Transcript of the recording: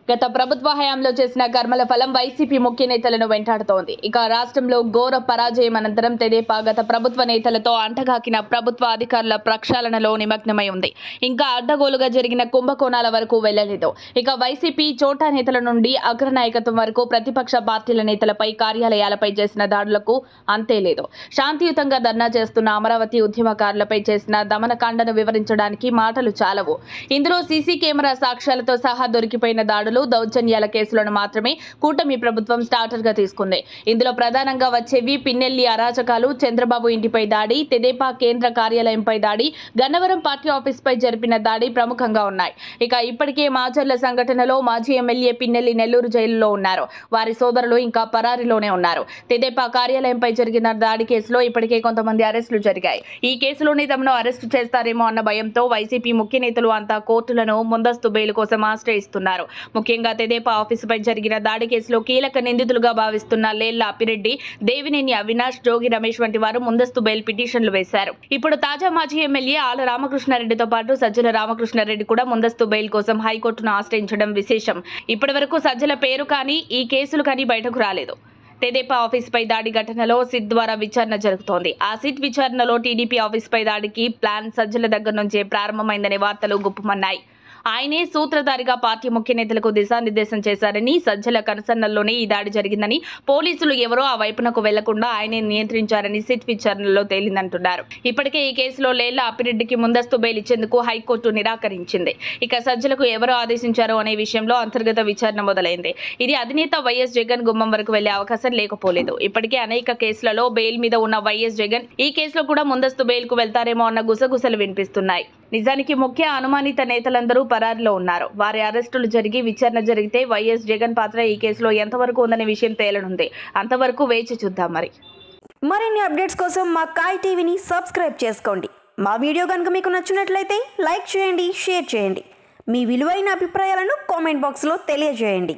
గత ప్రభుత్వ హయాంలో చేసిన కర్మల ఫలం వైసీపీ ముఖ్య నేతలను వెంటాడుతోంది. ఇక రాష్ట్రంలో ఘోర పరాజయం అనంతరం తెదేపా గత ప్రభుత్వ నేతలతో అంటగాకిన ప్రభుత్వ అధికారుల ప్రక్షాళనలో నిమగ్నమై ఉంది. ఇంకా అడ్డగోలుగా జరిగిన కుంభకోణాల వరకు వెళ్లలేదు. ఇక వైసీపీ చోటా నేతల నుండి అగ్రనాయకత్వం వరకు ప్రతిపక్ష పార్టీల నేతలపై కార్యాలయాలపై చేసిన దాడులకు అంతే లేదు. శాంతియుతంగా ధర్నా చేస్తున్న అమరావతి ఉద్యమకారులపై చేసిన దమనకాండను వివరించడానికి మాటలు చాలవు. ఇందులో సీసీ కెమెరా సాక్ష్యాలతో సహా దొరికిపోయిన దాడులు, దౌర్జన్యాల కేసులను మాత్రమే కూటమి ప్రభుత్వం స్టార్టర్ గా తీసుకుంది. ఇందులో ప్రధానంగా వచ్చేవి పిన్నెల్లి అరాచకాలు, చంద్రబాబు ఇంటిపై దాడి, తెదేపా కేంద్ర కార్యాలయంపై దాడి, గన్నవరం పార్టీ ఆఫీస్ పై జరిపిన దాడి ప్రముఖంగా ఉన్నాయి. ఇక ఇప్పటికే మాచర్ల సంఘటనలో మాజీ ఎమ్మెల్యే పిన్నెల్లి నెల్లూరు జైలులో ఉన్నారు. వారి సోదరులు ఇంకా పరారీలోనే ఉన్నారు. తెదేపా కార్యాలయంపై జరిగిన దాడి కేసులో ఇప్పటికే కొంతమంది అరెస్టులు జరిగాయి. ఈ కేసులోనే తమను అరెస్టు చేస్తారేమో అన్న భయంతో వైసీపీ ముఖ్య నేతలు అంతా కోర్టులను ముందస్తు బెయిల్ కోసం ఆశ్రయిస్తున్నారు. ముఖ్యంగా తెదేపా ఆఫీసుపై జరిగిన దాడి కేసులో కీలక నిందితులుగా భావిస్తున్న లేళ్ల అప్పిరెడ్డి, దేవినేని అవినాష్, జోగి రమేష్ వంటి వారు ముందస్తు బెయిల్ పిటిషన్లు వేశారు. ఇప్పుడు తాజా మాజీ ఎమ్మెల్యే ఆళ్ల రామకృష్ణారెడ్డితో పాటు సజ్జల రామకృష్ణారెడ్డి కూడా ముందస్తు బెయిల్ కోసం హైకోర్టును ఆశ్రయించడం విశేషం. ఇప్పటి వరకు సజ్జల పేరు కానీ ఈ కేసులు కానీ బయటకు రాలేదు. తెదేపా ఆఫీసుపై దాడి ఘటనలో సిట్ ద్వారా విచారణ జరుగుతోంది. ఆ సిట్ విచారణలో టీడీపీ ఆఫీసుపై దాడికి ప్లాన్ సజ్జల దగ్గర నుంచే ప్రారంభమైందనే వార్తలు గుప్పమన్నాయి. ఆయనే సూత్రధారిగా పార్టీ ముఖ్య నేతలకు దిశానిర్దేశం చేశారని, సజ్జల కనుసన్నల్లోనే ఈ దాడి జరిగిందని, పోలీసులు ఎవరో ఆ వైపునకు వెళ్లకుండా ఆయనే నియంత్రించారని సిట్ విచారణలో తేలిందంటున్నారు. ఇప్పటికే ఈ కేసులో లేళ్ల అప్పిరెడ్డికి ముందస్తు బెయిల్ ఇచ్చేందుకు హైకోర్టు నిరాకరించింది. ఇక సజ్జలకు ఎవరు ఆదేశించారో అనే విషయంలో అంతర్గత విచారణ మొదలైంది. ఇది అధినేత వైఎస్ జగన్ గుమ్మం వరకు వెళ్లే అవకాశం లేకపోలేదు. ఇప్పటికే అనేక కేసులలో బెయిల్ మీద ఉన్న వైఎస్ జగన్ ఈ కేసులో కూడా ముందస్తు బెయిల్ కు వెళ్తారేమో అన్న గుసగుసలు వినిపిస్తున్నాయి. నిజానికి ముఖ్య అనుమానిత నేతలందరూ పరారీలో ఉన్నారు. వారి అరెస్టులు జరిగి విచారణ జరిగితే వైఎస్ జగన్ పాత్ర ఈ కేసులో ఎంతవరకు ఉందనే విషయం తేలనుంది. అంతవరకు వేచి చూద్దాం. మరిన్ని అప్డేట్స్ కోసం మా కాయ్ టీవీని సబ్స్క్రైబ్ చేసుకోండి. మా వీడియో కనుక మీకు నచ్చినట్లయితే లైక్ చేయండి, షేర్ చేయండి. మీ విలువైన అభిప్రాయాలను కామెంట్ బాక్స్లో తెలియజేయండి.